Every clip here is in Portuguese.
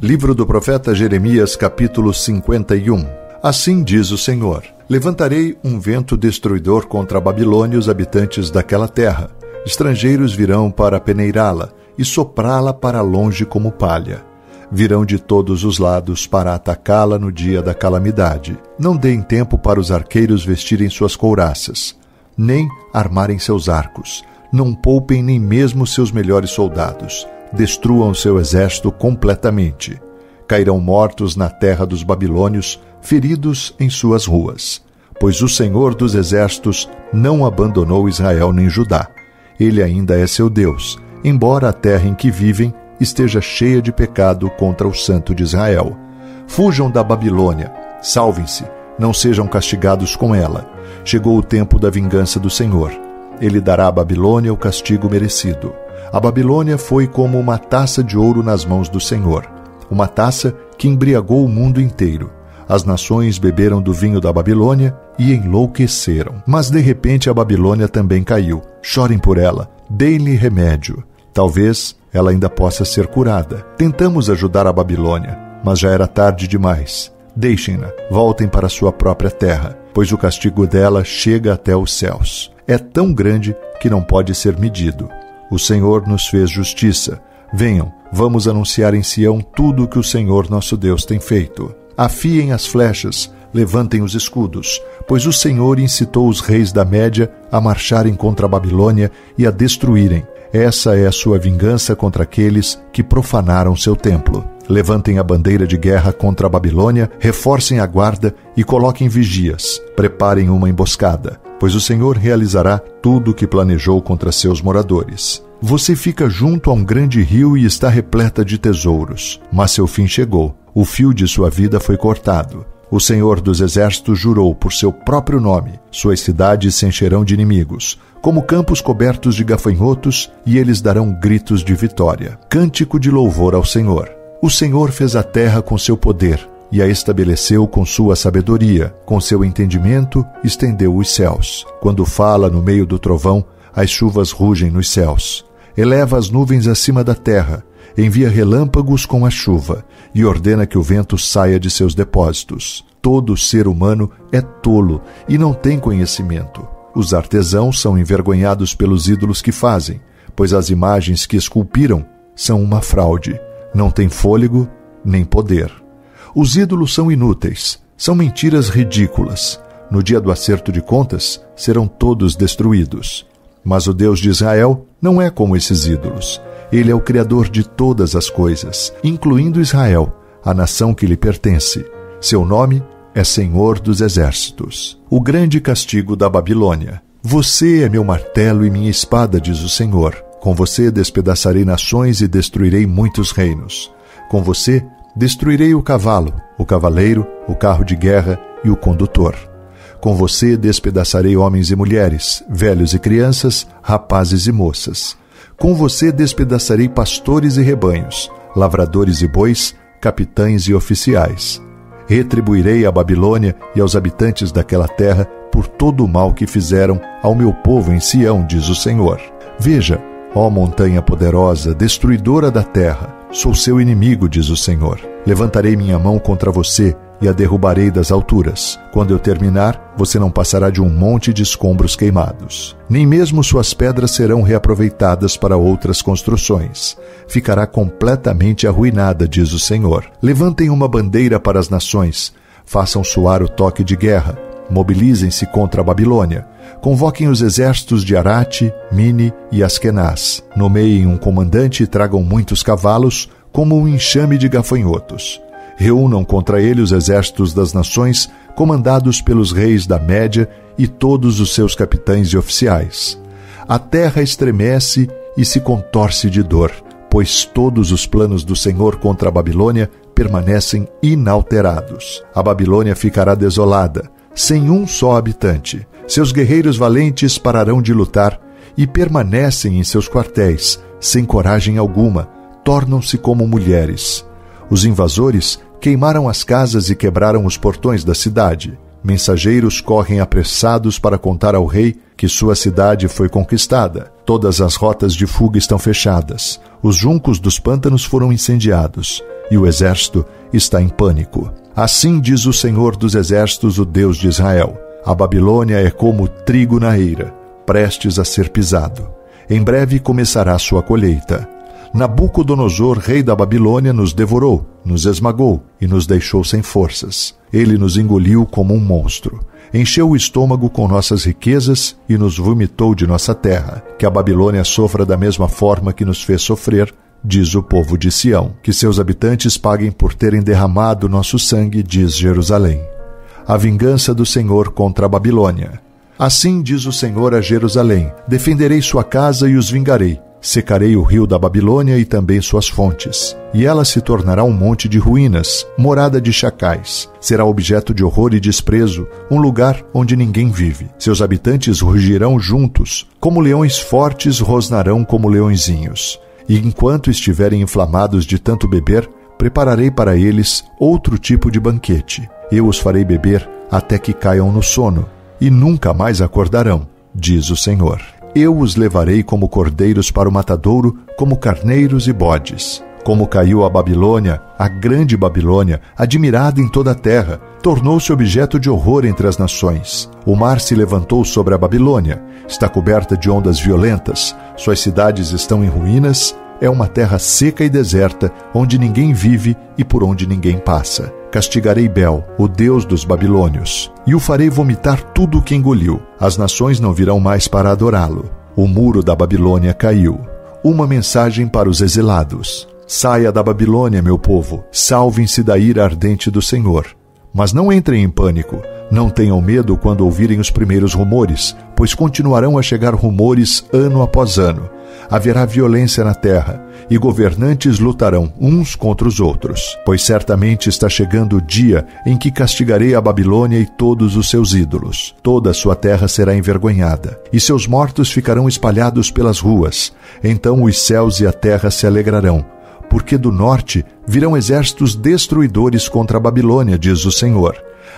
Livro do profeta Jeremias, capítulo 51. Assim diz o Senhor: levantarei um vento destruidor contra a Babilônia e os habitantes daquela terra. Estrangeiros virão para peneirá-la e soprá-la para longe como palha. Virão de todos os lados para atacá-la no dia da calamidade. Não deem tempo para os arqueiros vestirem suas couraças, nem armarem seus arcos. Não poupem nem mesmo seus melhores soldados. Destruam seu exército completamente. Cairão mortos na terra dos babilônios, feridos em suas ruas. Pois o Senhor dos exércitos não abandonou Israel nem Judá. Ele ainda é seu Deus, embora a terra em que vivem esteja cheia de pecado contra o Santo de Israel. Fujam da Babilônia, salvem-se, não sejam castigados com ela. Chegou o tempo da vingança do Senhor. Ele dará à Babilônia o castigo merecido. A Babilônia foi como uma taça de ouro nas mãos do Senhor, uma taça que embriagou o mundo inteiro. As nações beberam do vinho da Babilônia e enlouqueceram. Mas de repente a Babilônia também caiu. Chorem por ela, deem-lhe remédio. Talvez ela ainda possa ser curada. Tentamos ajudar a Babilônia, mas já era tarde demais. Deixem-na, voltem para sua própria terra, pois o castigo dela chega até os céus. É tão grande que não pode ser medido. O Senhor nos fez justiça. Venham, vamos anunciar em Sião tudo o que o Senhor nosso Deus tem feito. Afiem as flechas, levantem os escudos, pois o Senhor incitou os reis da Média a marcharem contra a Babilônia e a destruírem. Essa é a sua vingança contra aqueles que profanaram seu templo. Levantem a bandeira de guerra contra a Babilônia, reforcem a guarda e coloquem vigias. Preparem uma emboscada, pois o Senhor realizará tudo o que planejou contra seus moradores. Você fica junto a um grande rio e está repleta de tesouros, mas seu fim chegou. O fio de sua vida foi cortado. O Senhor dos exércitos jurou por seu próprio nome: suas cidades se encherão de inimigos, como campos cobertos de gafanhotos, e eles darão gritos de vitória. Cântico de louvor ao Senhor. O Senhor fez a terra com seu poder e a estabeleceu com sua sabedoria. Com seu entendimento, estendeu os céus. Quando fala no meio do trovão, as chuvas rugem nos céus. Eleva as nuvens acima da terra, envia relâmpagos com a chuva e ordena que o vento saia de seus depósitos. Todo ser humano é tolo e não tem conhecimento. Os artesãos são envergonhados pelos ídolos que fazem, pois as imagens que esculpiram são uma fraude. Não tem fôlego nem poder. Os ídolos são inúteis, são mentiras ridículas. No dia do acerto de contas, serão todos destruídos. Mas o Deus de Israel não é como esses ídolos. Ele é o Criador de todas as coisas, incluindo Israel, a nação que lhe pertence. Seu nome é Senhor dos Exércitos. O grande castigo da Babilônia. Você é meu martelo e minha espada, diz o Senhor. Com você despedaçarei nações e destruirei muitos reinos. Com você destruirei o cavalo, o cavaleiro, o carro de guerra e o condutor. Com você despedaçarei homens e mulheres, velhos e crianças, rapazes e moças. Com você despedaçarei pastores e rebanhos, lavradores e bois, capitães e oficiais. Retribuirei à Babilônia e aos habitantes daquela terra por todo o mal que fizeram ao meu povo em Sião, diz o Senhor. Veja, ó montanha poderosa, destruidora da terra, sou seu inimigo, diz o Senhor. Levantarei minha mão contra você e a derrubarei das alturas. Quando eu terminar, você não passará de um monte de escombros queimados. Nem mesmo suas pedras serão reaproveitadas para outras construções. Ficará completamente arruinada, diz o Senhor. Levantem uma bandeira para as nações. Façam soar o toque de guerra. Mobilizem-se contra a Babilônia. Convoquem os exércitos de Arate, Mini e Askenaz. Nomeiem um comandante e tragam muitos cavalos, como um enxame de gafanhotos. Reúnam contra ele os exércitos das nações, comandados pelos reis da Média e todos os seus capitães e oficiais. A terra estremece e se contorce de dor, pois todos os planos do Senhor contra a Babilônia permanecem inalterados. A Babilônia ficará desolada, sem um só habitante. Seus guerreiros valentes pararão de lutar e permanecem em seus quartéis, sem coragem alguma, tornam-se como mulheres. Os invasores queimaram as casas e quebraram os portões da cidade. Mensageiros correm apressados para contar ao rei que sua cidade foi conquistada. Todas as rotas de fuga estão fechadas. Os juncos dos pântanos foram incendiados. e o exército está em pânico. Assim diz o Senhor dos Exércitos, o Deus de Israel: a Babilônia é como trigo na eira, prestes a ser pisado. Em breve começará sua colheita. Nabucodonosor, rei da Babilônia, nos devorou, nos esmagou e nos deixou sem forças. Ele nos engoliu como um monstro. Encheu o estômago com nossas riquezas e nos vomitou de nossa terra. Que a Babilônia sofra da mesma forma que nos fez sofrer, diz o povo de Sião. Que seus habitantes paguem por terem derramado nosso sangue, diz Jerusalém. A vingança do Senhor contra a Babilônia. Assim diz o Senhor a Jerusalém: defenderei sua casa e os vingarei. Secarei o rio da Babilônia e também suas fontes, e ela se tornará um monte de ruínas, morada de chacais. Será objeto de horror e desprezo, um lugar onde ninguém vive. Seus habitantes rugirão juntos, como leões fortes rosnarão como leõezinhos. E enquanto estiverem inflamados de tanto beber, prepararei para eles outro tipo de banquete. Eu os farei beber até que caiam no sono, e nunca mais acordarão, diz o Senhor. Eu os levarei como cordeiros para o matadouro, como carneiros e bodes. Como caiu a Babilônia, a grande Babilônia, admirada em toda a terra, tornou-se objeto de horror entre as nações. O mar se levantou sobre a Babilônia, está coberta de ondas violentas, suas cidades estão em ruínas, é uma terra seca e deserta, onde ninguém vive e por onde ninguém passa. Castigarei Bel, o deus dos babilônios, e o farei vomitar tudo o que engoliu. As nações não virão mais para adorá-lo. O muro da Babilônia caiu. Uma mensagem para os exilados: saia da Babilônia, meu povo, salvem-se da ira ardente do Senhor. Mas não entrem em pânico, não tenham medo quando ouvirem os primeiros rumores, pois continuarão a chegar rumores ano após ano. Haverá violência na terra, e governantes lutarão uns contra os outros. Pois certamente está chegando o dia em que castigarei a Babilônia e todos os seus ídolos. Toda a sua terra será envergonhada, e seus mortos ficarão espalhados pelas ruas. Então os céus e a terra se alegrarão, porque do norte virão exércitos destruidores contra a Babilônia, diz o Senhor.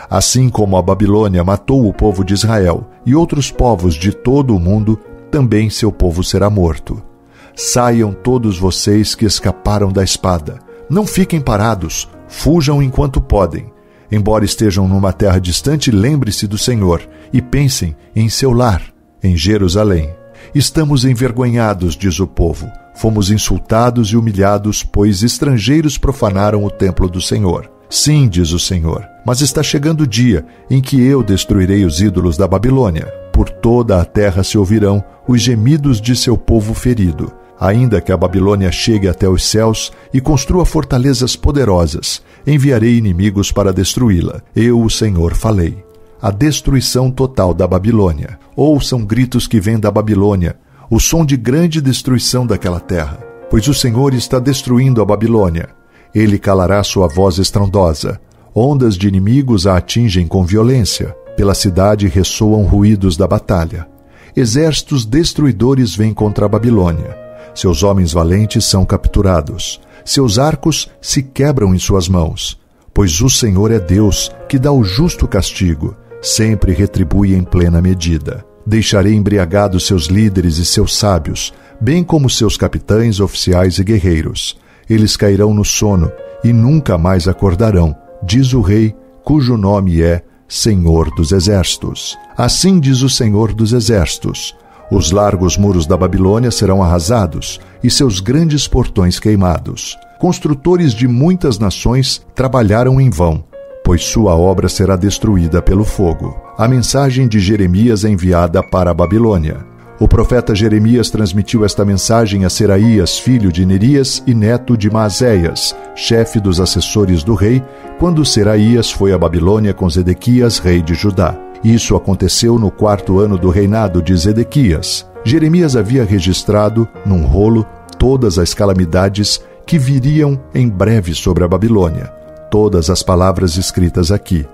Assim como a Babilônia matou o povo de Israel e outros povos de todo o mundo, também seu povo será morto. Saiam todos vocês que escaparam da espada. Não fiquem parados, fujam enquanto podem. Embora estejam numa terra distante, lembre-se do Senhor e pensem em seu lar, em Jerusalém. Estamos envergonhados, diz o povo. Fomos insultados e humilhados, pois estrangeiros profanaram o templo do Senhor. Sim, diz o Senhor, mas está chegando o dia em que eu destruirei os ídolos da Babilônia. Por toda a terra se ouvirão os gemidos de seu povo ferido. Ainda que a Babilônia chegue até os céus e construa fortalezas poderosas, enviarei inimigos para destruí-la. Eu, o Senhor, falei. A destruição total da Babilônia. Ouçam gritos que vêm da Babilônia, o som de grande destruição daquela terra. Pois o Senhor está destruindo a Babilônia. Ele calará sua voz estrondosa. Ondas de inimigos a atingem com violência. Pela cidade ressoam ruídos da batalha. Exércitos destruidores vêm contra a Babilônia. Seus homens valentes são capturados. Seus arcos se quebram em suas mãos. Pois o Senhor é Deus, que dá o justo castigo. Sempre retribui em plena medida. Deixarei embriagados seus líderes e seus sábios, bem como seus capitães, oficiais e guerreiros. Eles cairão no sono e nunca mais acordarão, diz o rei, cujo nome é Senhor dos Exércitos. Assim diz o Senhor dos Exércitos: os largos muros da Babilônia serão arrasados e seus grandes portões queimados. Construtores de muitas nações trabalharam em vão, pois sua obra será destruída pelo fogo. A mensagem de Jeremias é enviada para a Babilônia. O profeta Jeremias transmitiu esta mensagem a Seraías, filho de Nerias e neto de Maazéias, chefe dos assessores do rei, quando Seraías foi à Babilônia com Zedequias, rei de Judá. Isso aconteceu no 4º ano do reinado de Zedequias. Jeremias havia registrado, num rolo, todas as calamidades que viriam em breve sobre a Babilônia. Todas as palavras escritas aqui.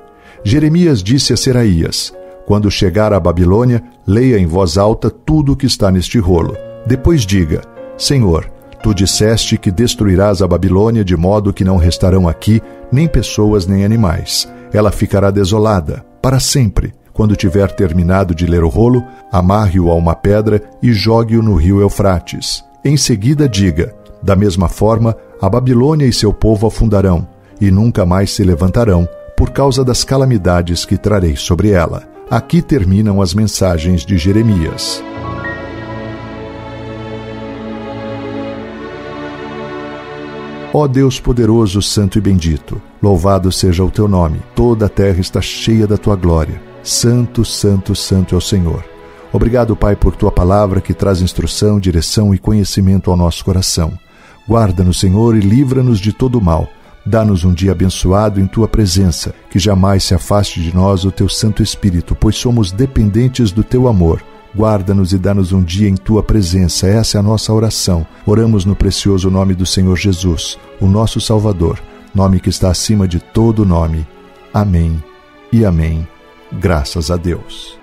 Jeremias disse a Seraías: quando chegar à Babilônia, leia em voz alta tudo o que está neste rolo. Depois diga: Senhor, tu disseste que destruirás a Babilônia de modo que não restarão aqui nem pessoas nem animais. Ela ficará desolada, para sempre. Quando tiver terminado de ler o rolo, amarre-o a uma pedra e jogue-o no rio Eufrates. Em seguida diga: da mesma forma, A Babilônia e seu povo afundarão, e nunca mais se levantarão, por causa das calamidades que trarei sobre ela. Aqui terminam as mensagens de Jeremias. Ó Deus poderoso, santo e bendito, louvado seja o teu nome. Toda a terra está cheia da tua glória. Santo, santo, santo é o Senhor. Obrigado, Pai, por tua palavra que traz instrução, direção e conhecimento ao nosso coração. Guarda-nos, Senhor, e livra-nos de todo o mal. Dá-nos um dia abençoado em tua presença, que jamais se afaste de nós o teu Santo Espírito, pois somos dependentes do teu amor. Guarda-nos e dá-nos um dia em tua presença. Essa é a nossa oração. Oramos no precioso nome do Senhor Jesus, o nosso Salvador, nome que está acima de todo nome. Amém e amém. Graças a Deus.